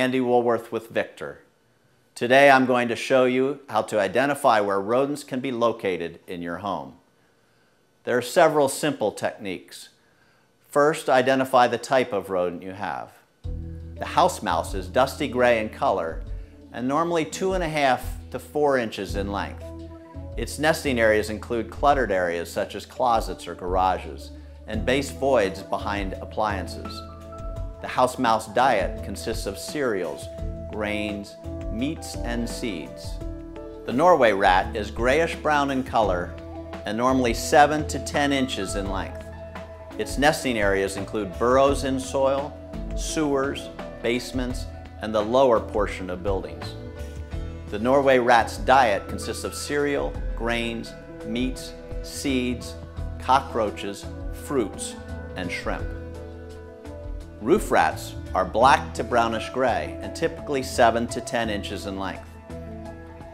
Andy Woolworth with Victor. Today I'm going to show you how to identify where rodents can be located in your home. There are several simple techniques. First, identify the type of rodent you have. The house mouse is dusty gray in color and normally 2.5 to 4 inches in length. Its nesting areas include cluttered areas such as closets or garages and base voids behind appliances. The house mouse diet consists of cereals, grains, meats, and seeds. The Norway rat is grayish-brown in color and normally 7 to 10 inches in length. Its nesting areas include burrows in soil, sewers, basements, and the lower portion of buildings. The Norway rat's diet consists of cereal, grains, meats, seeds, cockroaches, fruits, and shrimp. Roof rats are black to brownish gray and typically 7 to 10 inches in length.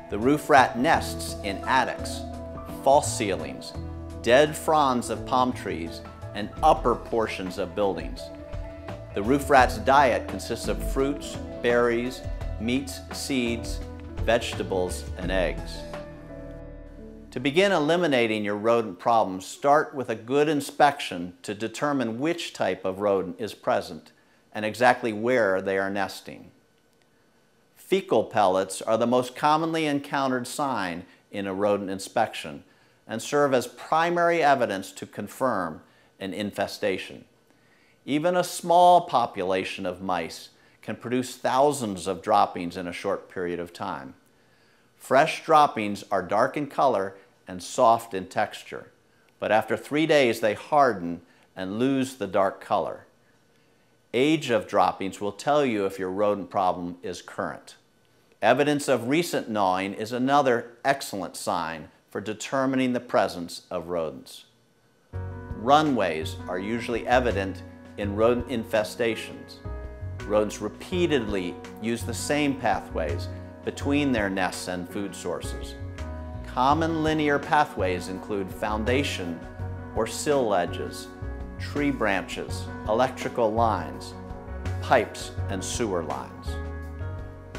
The roof rat nests in attics, false ceilings, dead fronds of palm trees, and upper portions of buildings. The roof rat's diet consists of fruits, berries, meats, seeds, vegetables, and eggs. To begin eliminating your rodent problems, start with a good inspection to determine which type of rodent is present and exactly where they are nesting. Fecal pellets are the most commonly encountered sign in a rodent inspection and serve as primary evidence to confirm an infestation. Even a small population of mice can produce thousands of droppings in a short period of time. Fresh droppings are dark in color and soft in texture, but after 3 days they harden and lose the dark color. Age of droppings will tell you if your rodent problem is current. Evidence of recent gnawing is another excellent sign for determining the presence of rodents. Runways are usually evident in rodent infestations. Rodents repeatedly use the same pathways between their nests and food sources. Common linear pathways include foundation or sill ledges, tree branches, electrical lines, pipes, and sewer lines.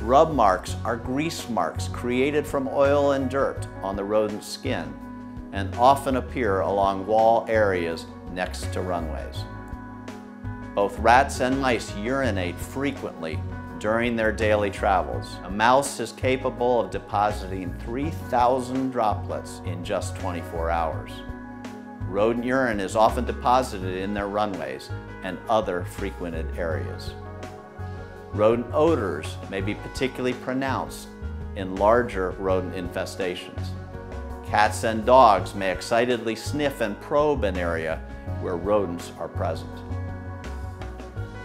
Rub marks are grease marks created from oil and dirt on the rodent's skin and often appear along wall areas next to runways. Both rats and mice urinate frequently during their daily travels. A mouse is capable of depositing 3,000 droplets in just 24 hours. Rodent urine is often deposited in their runways and other frequented areas. Rodent odors may be particularly pronounced in larger rodent infestations. Cats and dogs may excitedly sniff and probe an area where rodents are present.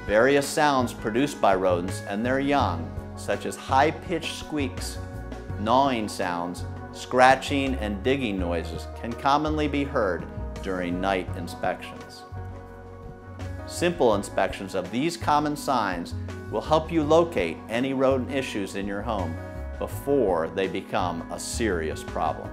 Various sounds produced by rodents and their young, such as high-pitched squeaks, gnawing sounds, scratching, and digging noises, can commonly be heard during night inspections. Simple inspections of these common signs will help you locate any rodent issues in your home before they become a serious problem.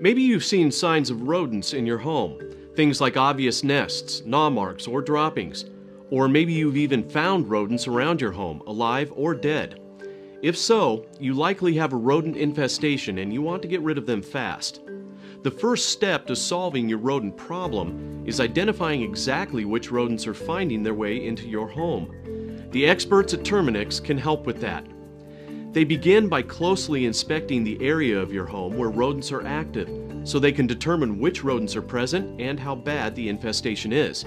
Maybe you've seen signs of rodents in your home, things like obvious nests, gnaw marks, or droppings. Or maybe you've even found rodents around your home, alive or dead. If so, you likely have a rodent infestation and you want to get rid of them fast. The first step to solving your rodent problem is identifying exactly which rodents are finding their way into your home. The experts at Terminix can help with that. They begin by closely inspecting the area of your home where rodents are active, so they can determine which rodents are present and how bad the infestation is.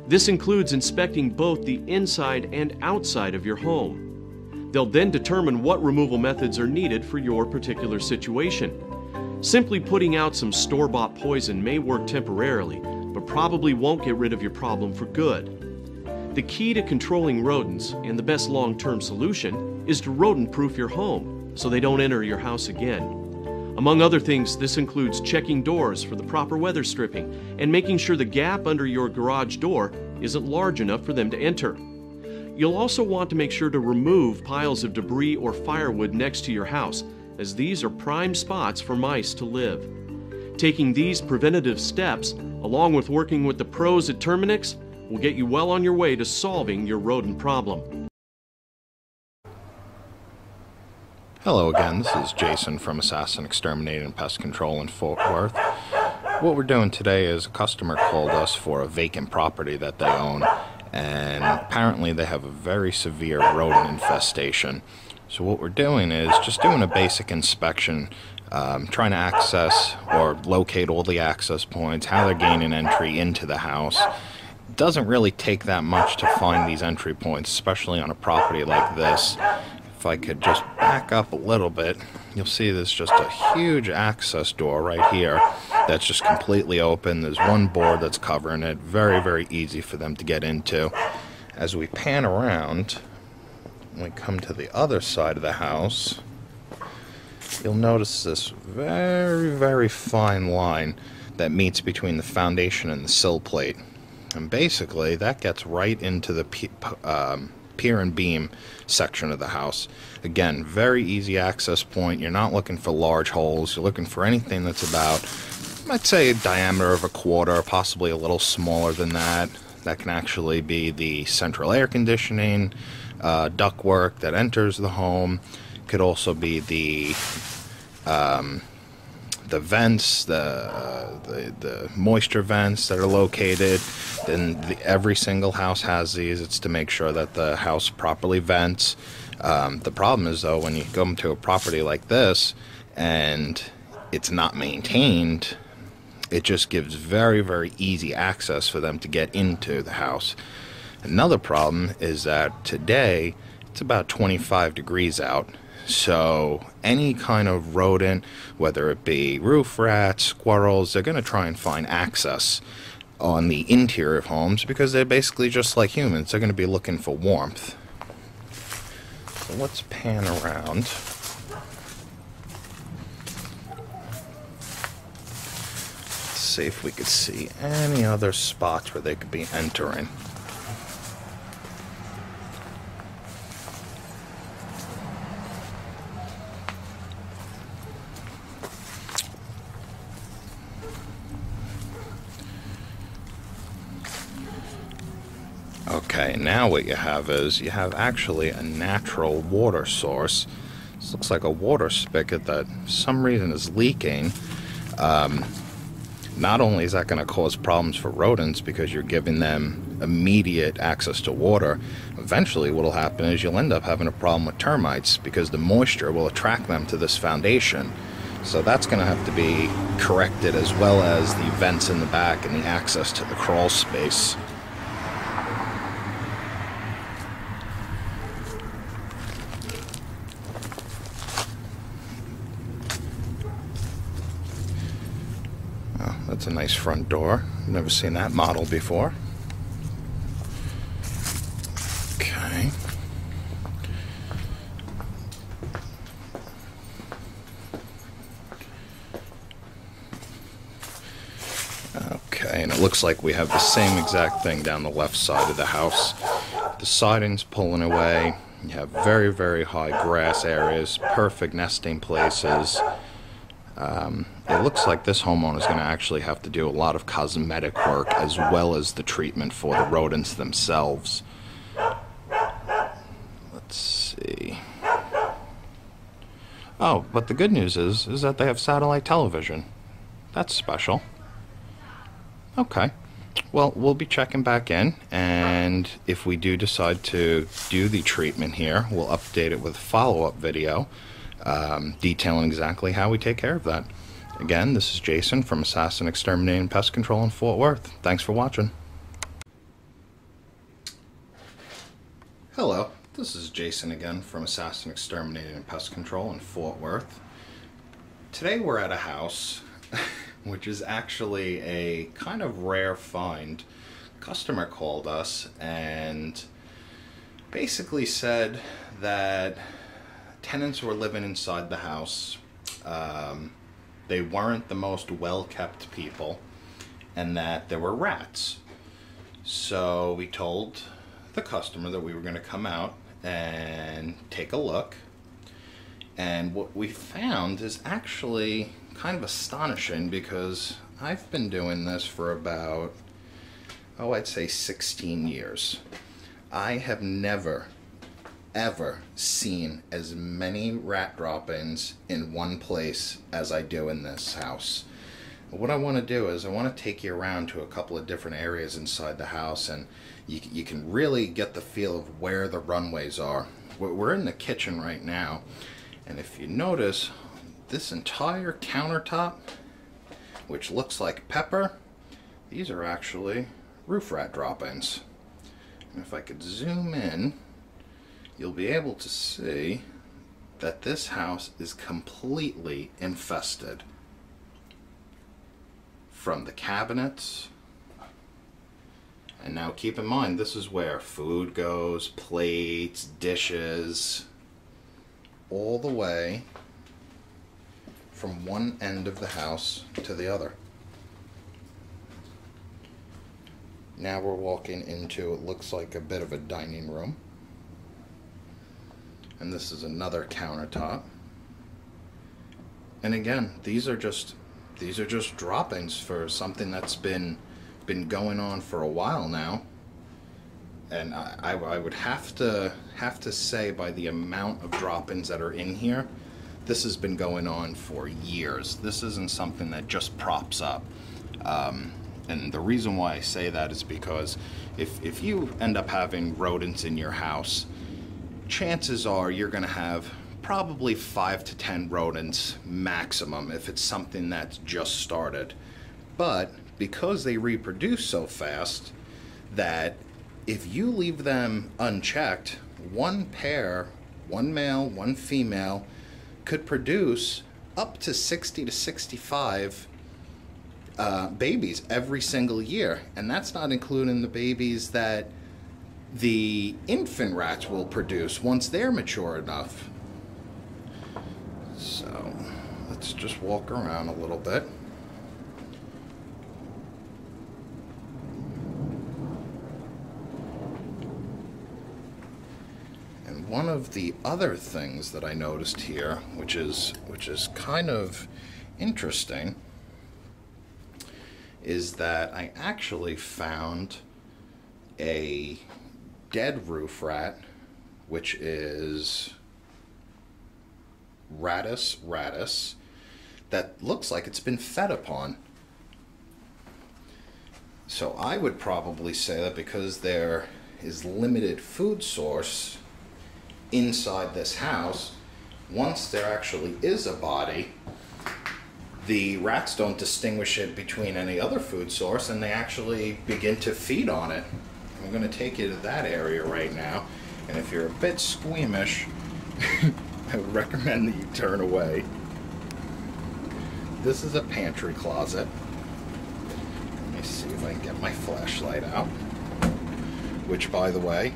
This includes inspecting both the inside and outside of your home. They'll then determine what removal methods are needed for your particular situation. Simply putting out some store-bought poison may work temporarily, but probably won't get rid of your problem for good. The key to controlling rodents, and the best long-term solution, is to rodent-proof your home so they don't enter your house again. Among other things, this includes checking doors for the proper weather stripping and making sure the gap under your garage door isn't large enough for them to enter. You'll also want to make sure to remove piles of debris or firewood next to your house, as these are prime spots for mice to live. Taking these preventative steps, along with working with the pros at Terminix, will get you well on your way to solving your rodent problem. Hello again, this is Jason from Assassin Exterminating and Pest Control in Fort Worth. What we're doing today is a customer called us for a vacant property that they own, and apparently they have a very severe rodent infestation. So what we're doing is just doing a basic inspection, trying to access or locate all the access points, how they're gaining entry into the house. It doesn't really take that much to find these entry points, especially on a property like this. If I could just back up a little bit, you'll see there's just a huge access door right here that's just completely open. There's one board that's covering it. Very, very easy for them to get into. As we pan around, when we come to the other side of the house, you'll notice this very, very fine line that meets between the foundation and the sill plate. And basically, that gets right into the pier and beam section of the house. Again, very easy access point. You're not looking for large holes. You're looking for anything that's about, I'd say, a diameter of a quarter, possibly a little smaller than that. That can actually be the central air conditioning, ductwork that enters the home. Could also be the vents, the moisture vents that are located. Then every single house has these. It's to make sure that the house properly vents. The problem is, though, when you go to a property like this and it's not maintained, it just gives very, very easy access for them to get into the house. Another problem is that today it's about 25 degrees out. So any kind of rodent, whether it be roof rats, squirrels, they're going to try and find access on the interior of homes because they're basically just like humans. They're going to be looking for warmth. So let's pan around. Let's see if we could see any other spots where they could be entering. Okay, now what you have is you have actually a natural water source. This looks like a water spigot that for some reason is leaking. Not only is that going to cause problems for rodents because you're giving them immediate access to water, eventually what will happen is you'll end up having a problem with termites because the moisture will attract them to this foundation. So that's going to have to be corrected, as well as the vents in the back and the access to the crawl space. That's a nice front door. I've never seen that model before. Okay. Okay, and it looks like we have the same exact thing down the left side of the house. The siding's pulling away. You have very, very high grass areas, perfect nesting places. It looks like this homeowner is going to actually have to do a lot of cosmetic work as well as the treatment for the rodents themselves. Let's see. Oh, but the good news is that they have satellite television. That's special. Okay. Well, we'll be checking back in, and if we do decide to do the treatment here, we'll update it with a follow-up video detailing exactly how we take care of that. Again, this is Jason from Assassin Exterminating and Pest Control in Fort Worth. Thanks for watching. Hello, this is Jason again from Assassin Exterminating and Pest Control in Fort Worth. Today we're at a house which is actually a kind of rare find. Customer called us and basically said that tenants were living inside the house. They weren't the most well-kept people, and that there were rats. So we told the customer that we were going to come out and take a look. And what we found is actually kind of astonishing because I've been doing this for about, I'd say 16 years. I have never, ever seen as many rat droppings in one place as I do in this house. What I want to do is I want to take you around to a couple of different areas inside the house, and you can really get the feel of where the runways are. We're in the kitchen right now, and if you notice, this entire countertop, which looks like pepper, these are actually roof rat droppings. And if I could zoom in, you'll be able to see that this house is completely infested. From the cabinets, and now keep in mind, this is where food goes, plates, dishes, all the way from one end of the house to the other. Now we're walking into, it looks like a bit of a dining room. And this is another countertop. And again, these are just droppings for something that's been going on for a while now. And I would have to say, by the amount of droppings that are in here, this has been going on for years. This isn't something that just props up. And the reason why I say that is because if you end up having rodents in your house, chances are you're going to have probably 5 to 10 rodents maximum if it's something that's just started. But because they reproduce so fast, that if you leave them unchecked, one pair, one male, one female, could produce up to 60 to 65 babies every single year. And that's not including the babies that the infant rats will produce once they're mature enough. So let's just walk around a little bit. And one of the other things that I noticed here, which is kind of interesting, is that I actually found a dead roof rat, which is Radus, that looks like it's been fed upon. So I would probably say that because there is limited food source inside this house, once there actually is a body, the rats don't distinguish it between any other food source, and they actually begin to feed on it. I'm going to take you to that area right now, and if you're a bit squeamish, I would recommend that you turn away. This is a pantry closet. Let me see if I can get my flashlight out. Which, by the way,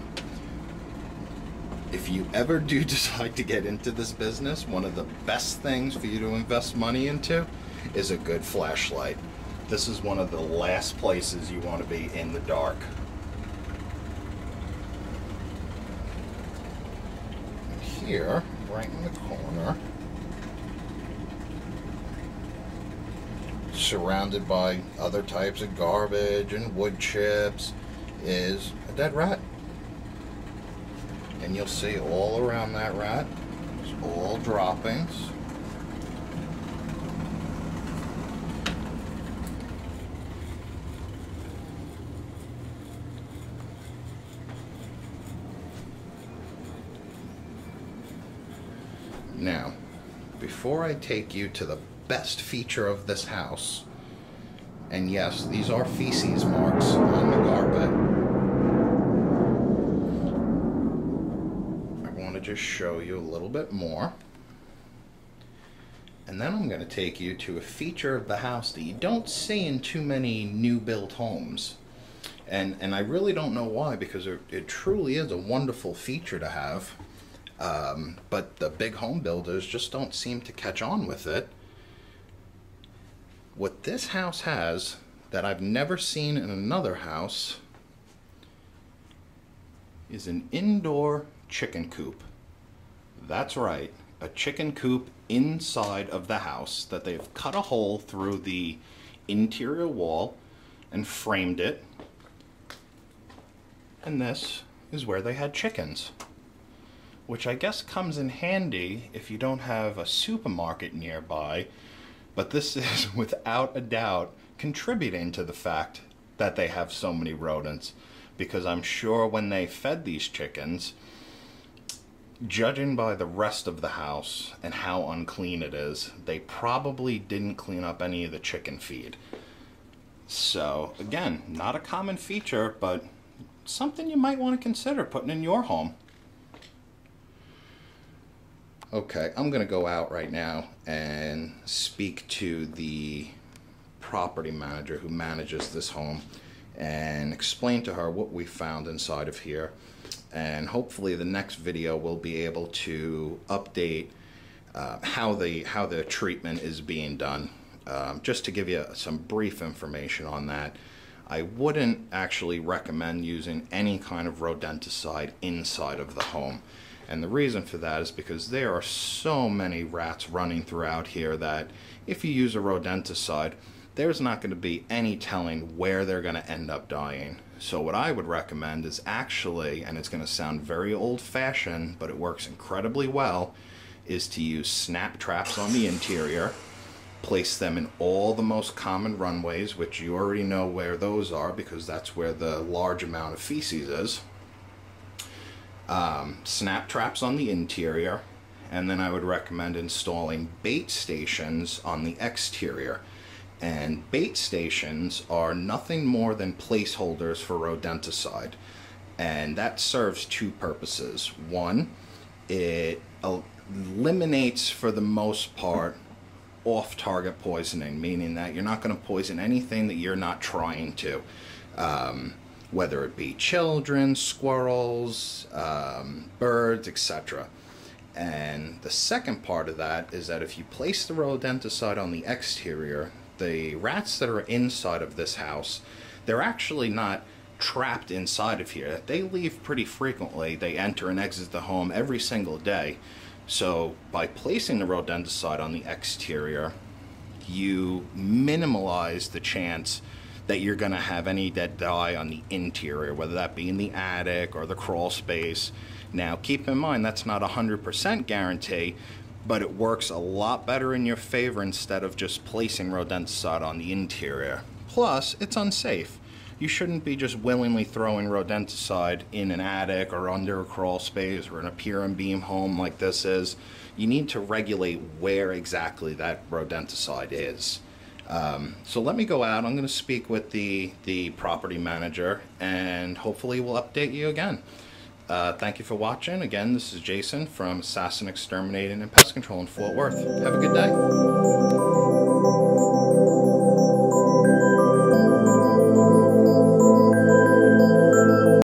if you ever do decide to get into this business, one of the best things for you to invest money into is a good flashlight. This is one of the last places you want to be in the dark. And here, right in the corner, surrounded by other types of garbage and wood chips, is a dead rat. And you'll see all around that rat, it's all droppings. Now, before I take you to the best feature of this house, and yes, these are feces marks on the carpet, I want to just show you a little bit more. And then I'm going to take you to a feature of the house that you don't see in too many new built homes. And I really don't know why, because it truly is a wonderful feature to have. But the big home builders just don't seem to catch on with it. What this house has that I've never seen in another house is an indoor chicken coop. That's right, a chicken coop inside of the house that they've cut a hole through the interior wall and framed it. And this is where they had chickens, which I guess comes in handy if you don't have a supermarket nearby, but this is without a doubt contributing to the fact that they have so many rodents, because I'm sure when they fed these chickens, judging by the rest of the house and how unclean it is, they probably didn't clean up any of the chicken feed. So again, not a common feature, but something you might want to consider putting in your home. Okay, I'm going to go out right now and speak to the property manager who manages this home and explain to her what we found inside of here. And hopefully the next video will be able to update how the treatment is being done. Just to give you some brief information on that, I wouldn't actually recommend using any kind of rodenticide inside of the home. And the reason for that is because there are so many rats running throughout here that if you use a rodenticide, there's not going to be any telling where they're going to end up dying. So what I would recommend is actually, and it's going to sound very old-fashioned, but it works incredibly well, is to use snap traps on the interior. Place them in all the most common runways, which you already know where those are because that's where the large amount of feces is. Snap traps on the interior, and then I would recommend installing bait stations on the exterior. And bait stations are nothing more than placeholders for rodenticide, and that serves two purposes. One, it eliminates for the most part off-target poisoning, meaning that you're not going to poison anything that you're not trying to, whether it be children, squirrels, birds, etc. And the second part of that is that if you place the rodenticide on the exterior, the rats that are inside of this house, they're actually not trapped inside of here. They leave pretty frequently. They enter and exit the home every single day. So by placing the rodenticide on the exterior, you minimize the chance that you're going to have any that die on the interior, whether that be in the attic or the crawl space. Now keep in mind that's not 100% guarantee, but it works a lot better in your favor instead of just placing rodenticide on the interior. Plus, it's unsafe. You shouldn't be just willingly throwing rodenticide in an attic or under a crawl space or in a pier and beam home like this is. You need to regulate where exactly that rodenticide is. So let me go out. I'm going to speak with the property manager, and hopefully we'll update you again. Thank you for watching. Again, this is Jason from Assassin Exterminating and Pest Control in Fort Worth. Have a good day.